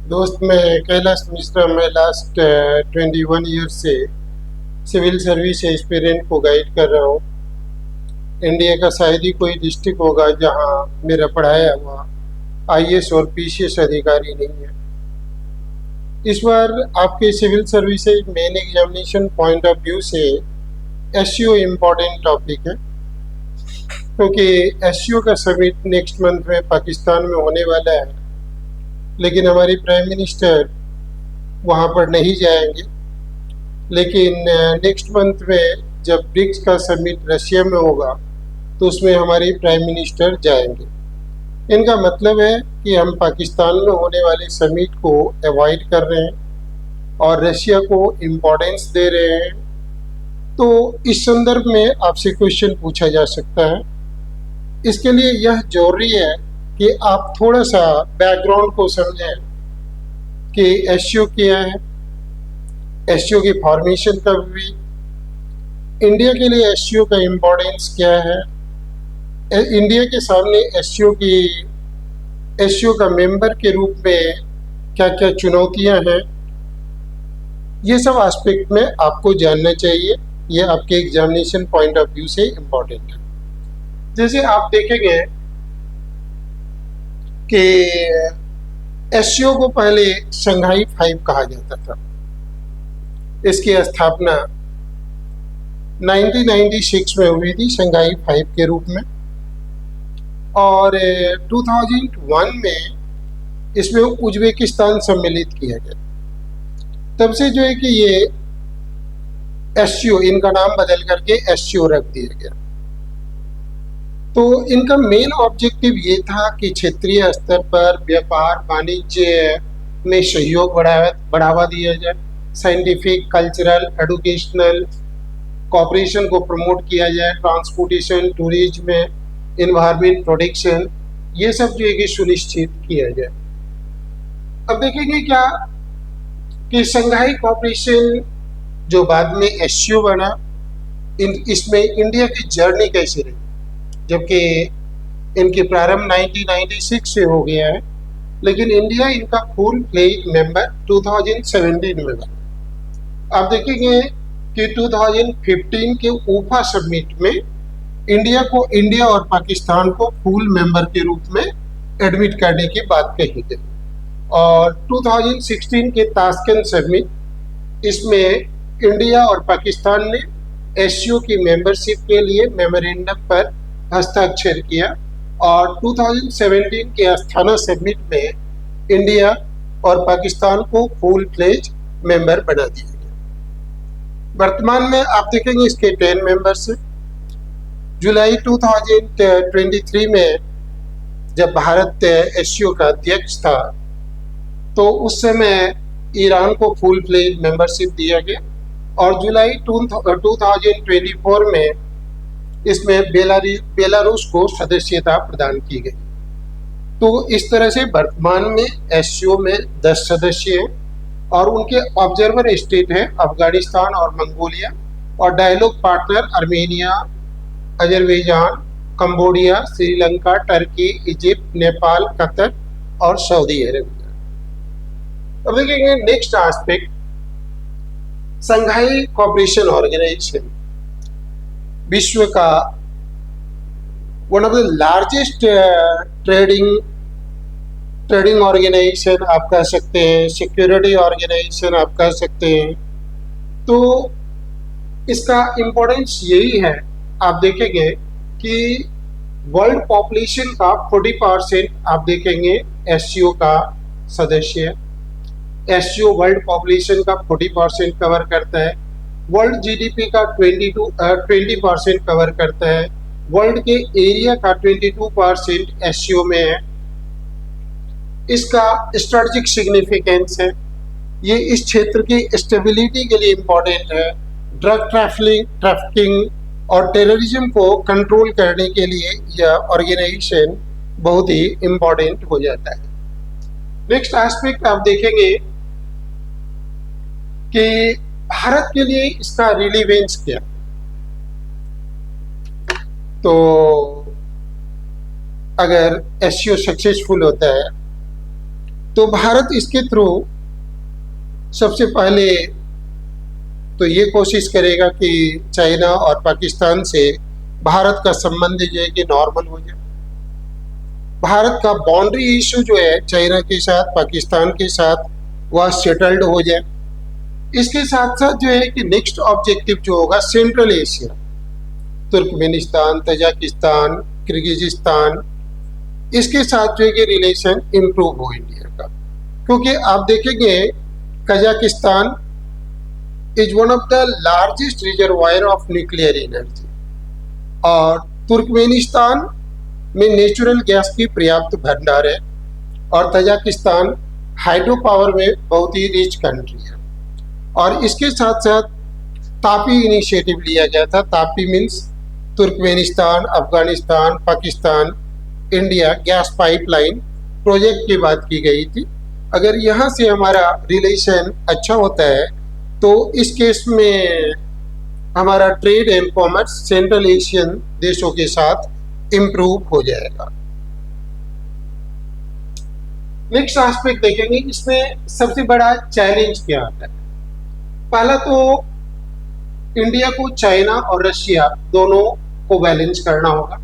दोस्त मैं कैलाश मिश्रा। मैं लास्ट 21 ईयर से सिविल सर्विस एस्पिरेंट को गाइड कर रहा हूँ। इंडिया का शायद ही कोई डिस्ट्रिक्ट होगा जहाँ मेरा पढ़ाया हुआ आईएएस और पीसीएस अधिकारी नहीं है। इस बार आपके civil services main examination point of view से एससीओ इम्पोर्टेंट टॉपिक है, क्योंकि एससीओ का समिट नेक्स्ट मंथ में पाकिस्तान में होने वाला है, लेकिन हमारी प्राइम मिनिस्टर वहाँ पर नहीं जाएंगे। लेकिन नेक्स्ट मंथ में जब ब्रिक्स का समिट रशिया में होगा तो उसमें हमारी प्राइम मिनिस्टर जाएंगे। इनका मतलब है कि हम पाकिस्तान में होने वाले समिट को अवॉइड कर रहे हैं और रशिया को इम्पोर्टेंस दे रहे हैं। तो इस संदर्भ में आपसे क्वेश्चन पूछा जा सकता है। इसके लिए यह जरूरी है कि आप थोड़ा सा बैकग्राउंड को समझें कि एससीओ क्या है, एससीओ की फॉर्मेशन कब हुई, इंडिया के लिए एससीओ का इम्पोर्टेंस क्या है, इंडिया के सामने एससीओ का मेंबर के रूप में क्या क्या चुनौतियां हैं, ये सब एस्पेक्ट में आपको जानना चाहिए। ये आपके एग्जामिनेशन पॉइंट ऑफ व्यू से इम्पोर्टेंट है। जैसे आप देखेंगे कि एससीओ को पहले शंघाई 5 कहा जाता था। इसकी स्थापना 1996 में हुई थी शंघाई 5 के रूप में, और 2001 में इसमें उज्बेकिस्तान सम्मिलित किया गया। तब से जो है कि ये एससीओ, इनका नाम बदल करके एससीओ रख दिया गया। तो इनका मेन ऑब्जेक्टिव ये था कि क्षेत्रीय स्तर पर व्यापार वाणिज्य में सहयोग बढ़ावा दिया जाए, साइंटिफिक, कल्चरल, एडुकेशनल कॉपरेशन को प्रमोट किया जाए, ट्रांसपोर्टेशन, टूरिज्म, इन्वायरमेंट प्रोटेक्शन, ये सब जो है कि सुनिश्चित किया जाए। अब देखेंगे क्या कि शंघाई कॉपरेशन जो बाद में एससीओ बना, इसमें इंडिया की जर्नी कैसे रही, जबकि इनके प्रारंभ 1996 से हो गया है, लेकिन इंडिया इनका फुल फ्लेज मेंबर 2017 में बना। आप देखेंगे कि 2015 के ऊफा समिट में इंडिया और पाकिस्तान को फुल मेंबर के रूप में एडमिट करने की बात कही गई, और 2016 के ताशकंद समिट, इसमें इंडिया और पाकिस्तान ने एससीओ की मेंबरशिप के लिए मेमोरेंडम पर हस्ताक्षर किया, और 2017 के अस्थाना समिट में इंडिया और पाकिस्तान को फुल फ्लेज मेंबर बना दिया गया। वर्तमान में आप देखेंगे इसके 10 मेंबर्स हैं। जुलाई 2023 में जब भारत एससीओ का अध्यक्ष था, तो उस समय ईरान को फुल फ्लेज मेंबरशिप दिया गया, और जुलाई 2024 में इसमें बेलारूस को सदस्यता प्रदान की गई। तो इस तरह से वर्तमान में एससीओ में 10 सदस्य हैं, और उनके ऑब्जर्वर स्टेट हैं अफगानिस्तान और मंगोलिया, और dialogue partner Armenia, Azerbaijan, Cambodia, Sri Lanka, Turkey, Egypt, Nepal, Qatar और सऊदी अरबिया। अब देखेंगे next aspect, Shanghai cooperation organisation विश्व का one of the largest trading organisation आप कह सकते हैं, सिक्योरिटी ऑर्गेनाइजेशन आप कह सकते हैं। तो इसका इम्पोर्टेंस यही है, आप देखेंगे कि वर्ल्ड पॉपुलेशन का 40% आप देखेंगे एससीओ का सदस्य है। एससीओ वर्ल्ड पॉपुलेशन का 40% कवर करता है, वर्ल्ड जीडीपी का 20% कवर करता है, वर्ल्ड के एरिया का 22% एससीओ में है। इसका स्ट्रेटेजिक सिग्निफिकेंस है, ये इस क्षेत्र की स्टेबिलिटी के लिए इम्पोर्टेंट है। ड्रग ट्रैफिकिंग और टेररिज्म को कंट्रोल करने के लिए यह ऑर्गेनाइजेशन बहुत ही इम्पोर्टेंट हो जाता है। नेक्स्ट एस्पेक्ट आप देखेंगे कि भारत के लिए इसका रिलीवेंस क्या। तो अगर एससीओ सक्सेसफुल होता है तो भारत इसके थ्रू सबसे पहले तो ये कोशिश करेगा कि चाइना और पाकिस्तान से भारत का संबंध जो है कि नॉर्मल हो जाए। भारत का बाउंड्री इशू जो है चाइना के साथ, पाकिस्तान के साथ, वह सेटल्ड हो जाए। इसके साथ साथ जो है कि नेक्स्ट ऑब्जेक्टिव जो होगा central Asia, Turkmenistan, Tajikistan, Kyrgyzstan, इसके साथ जो है कि रिलेशन इम्प्रूव हो इंडिया का। क्योंकि आप देखेंगे Kazakhstan is one of the largest reservoir of nuclear energy और तुर्कमेनिस्तान में नेचुरल गैस की पर्याप्त भंडार है और तजाकिस्तान हाइड्रो पावर में बहुत ही रिच कंट्री है। और इसके साथ साथ तापी इनिशिएटिव लिया गया था। Tapi means Turkmenistan, Afghanistan, Pakistan, India gas pipeline project की बात की गई थी। अगर यहाँ से हमारा रिलेशन अच्छा होता है तो इस केस में हमारा trade and commerce central Asian देशों के साथ इम्प्रूव हो जाएगा। नेक्स्ट एस्पेक्ट देखेंगे, इसमें सबसे बड़ा चैलेंज क्या आता है। पहला तो इंडिया को चाइना और रशिया दोनों को बैलेंस करना होगा।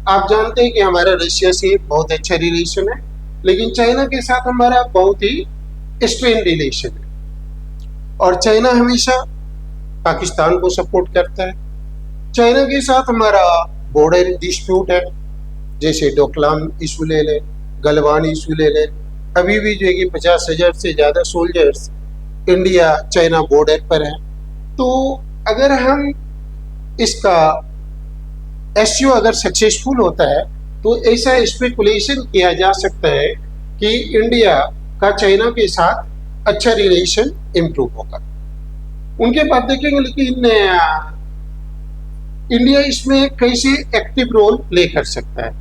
आप जानते हैं कि हमारा रशिया से बहुत अच्छा रिलेशन है, लेकिन चाइना के साथ हमारा बहुत ही स्ट्रेन रिलेशन है और चाइना हमेशा पाकिस्तान को सपोर्ट करता है। चाइना के साथ हमारा बॉर्डर डिस्प्यूट है, जैसे डोकलाम इशू ले लें, गलवान इशू ले लें। अभी भी जो है कि 50,000 से ज़्यादा सोल्जर्स इंडिया चाइना बॉर्डर पर हैं। तो अगर हम इसका एससीओ अगर सक्सेसफुल होता है तो ऐसा स्पेकुलेशन किया जा सकता है कि इंडिया का चाइना के साथ अच्छा रिलेशन इम्प्रूव होगा। उनके बाद देखेंगे लेकिन इंडिया इसमें कैसे एक्टिव रोल प्ले कर सकता है।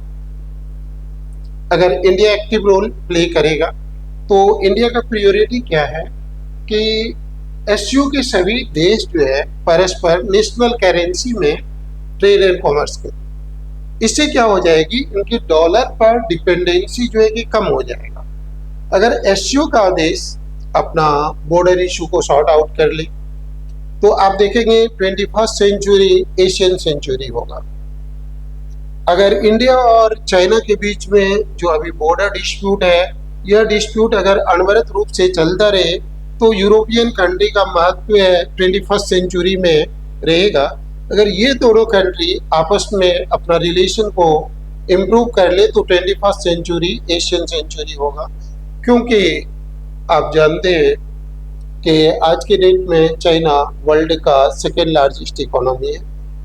अगर इंडिया एक्टिव रोल प्ले करेगा तो इंडिया का प्रायोरिटी क्या है कि एससीओ के सभी देश जो है परस्पर नेशनल करेंसी में ट्रेड एंड कॉमर्स करें। इससे क्या हो जाएगी, इनकी डॉलर पर डिपेंडेंसी जो है कि कम हो जाएगा। अगर एससीओ का देश अपना बॉर्डर इशू को सॉर्ट आउट कर ले तो आप देखेंगे 21st सेंचुरी एशियन सेंचुरी होगा। अगर इंडिया और चाइना के बीच में जो अभी बॉर्डर डिस्प्यूट है, यह डिस्प्यूट अगर अनवरत रूप से चलता रहे तो यूरोपियन कंट्री का महत्व 21st सेंचुरी में रहेगा। अगर ये दोनों कंट्री आपस में अपना रिलेशन को इम्प्रूव कर ले तो 21st सेंचुरी एशियन सेंचुरी होगा। क्योंकि आप जानते हैं कि आज के डेट में चाइना वर्ल्ड का सेकेंड लार्जेस्ट इकोनॉमी है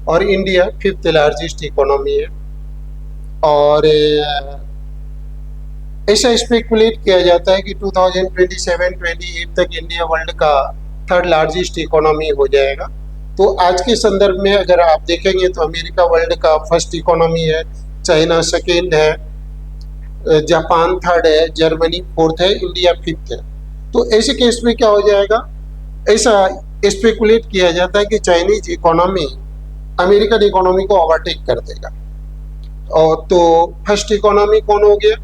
और इंडिया 5th लार्जेस्ट इकोनॉमी है। और ऐसा स्पेकुलेट किया जाता है कि 2027-28 तक इंडिया वर्ल्ड का 3rd लार्जेस्ट इकोनॉमी हो जाएगा। तो आज के संदर्भ में अगर आप देखेंगे तो अमेरिका वर्ल्ड का 1st इकोनॉमी है, चाइना 2nd है, जापान 3rd है, जर्मनी 4th है, इंडिया 5th है। तो ऐसे केस में क्या हो जाएगा, ऐसा स्पेकुलेट किया जाता है कि चाइनीज इकोनॉमी अमेरिकन इकोनॉमी को ओवरटेक कर देगा। और तो फर्स्ट इकोनॉमी कौन हो गया,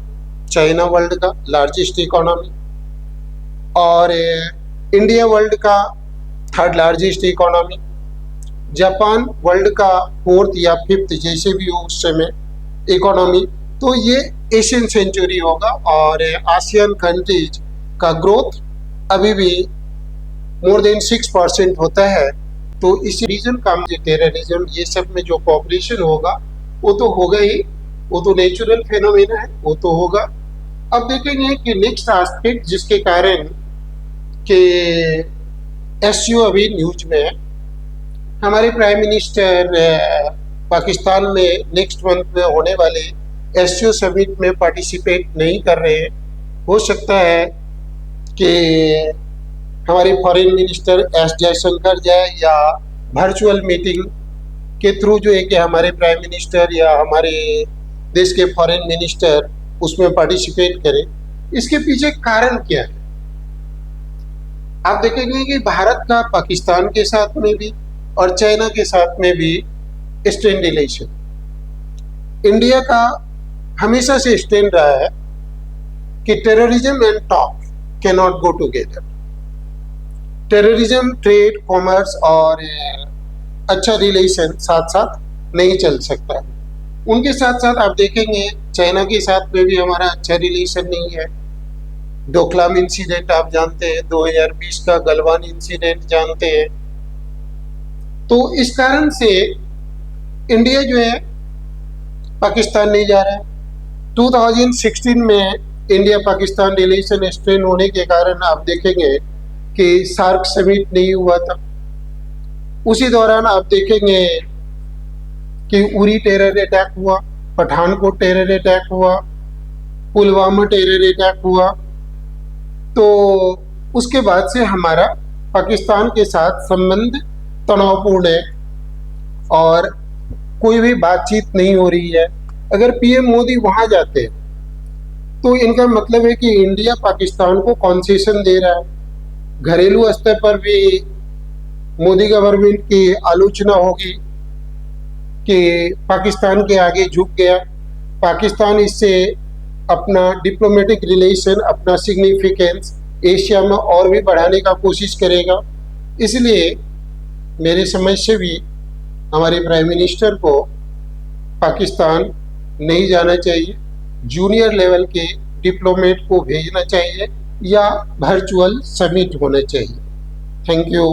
चाइना वर्ल्ड का लार्जेस्ट इकोनॉमी, और इंडिया वर्ल्ड का 3rd largest economy, Japan world का 4th या 5th जैसे भी हो उस समय इकोनॉमी। तो ये एशियन सेंचुरी होगा और आसियान कंट्रीज का ग्रोथ अभी भी मोर देन 6% होता है। तो इस रीजन का जो टेररिज्म ये सब में जो कॉपरेशन होगा वो तो होगा ही, वो तो नेचुरल फेनोमेना है, वो तो होगा। अब देखेंगे कि नेक्स्ट एस्पेक्ट जिसके कारण कि एससीओ अभी न्यूज में है, हमारे प्राइम मिनिस्टर पाकिस्तान में नेक्स्ट मंथ में होने वाले एससीओ समिट में पार्टिसिपेट नहीं कर रहे हैं। हो सकता है कि हमारे फॉरेन मिनिस्टर एस जयशंकर जाए या वर्चुअल मीटिंग के थ्रू जो है कि हमारे प्राइम मिनिस्टर या हमारे देश के फॉरेन मिनिस्टर उसमें पार्टिसिपेट करें। इसके पीछे कारण क्या है, आप देखेंगे कि भारत का पाकिस्तान के साथ में भी और चाइना के साथ में भी स्ट्रेन रिलेशन, इंडिया का हमेशा से स्ट्रेन रहा है कि terrorism and talk can not go together. Terrorism, trade, commerce और अच्छा रिलेशन साथ साथ नहीं चल सकता। उनके साथ साथ आप देखेंगे चाइना के साथ में भी हमारा अच्छा रिलेशन नहीं है। डोकलाम इंसिडेंट आप जानते हैं, 2020 का गलवान इंसिडेंट जानते हैं। तो इस कारण से इंडिया जो है पाकिस्तान नहीं जा रहा है। 2016 में इंडिया पाकिस्तान रिलेशन स्ट्रेन होने के कारण आप देखेंगे कि सार्क समिट नहीं हुआ था। उसी दौरान आप देखेंगे कि उरी टेरर अटैक हुआ, पठानकोट टेरर अटैक हुआ, पुलवामा टेरर अटैक हुआ। तो उसके बाद से हमारा पाकिस्तान के साथ संबंध तनावपूर्ण है और कोई भी बातचीत नहीं हो रही है। अगर पीएम मोदी वहां जाते हैं तो इनका मतलब है कि इंडिया पाकिस्तान को कॉन्सेशन दे रहा है। घरेलू स्तर पर भी मोदी गवर्नमेंट की आलोचना होगी कि पाकिस्तान के आगे झुक गया। पाकिस्तान इससे अपना डिप्लोमेटिक रिलेशन, अपना सिग्निफिकेंस एशिया में और भी बढ़ाने का कोशिश करेगा। इसलिए मेरे समझ से भी हमारे प्राइम मिनिस्टर को पाकिस्तान नहीं जाना चाहिए, जूनियर लेवल के डिप्लोमेट को भेजना चाहिए या वर्चुअल समिट होना चाहिए। Thank you.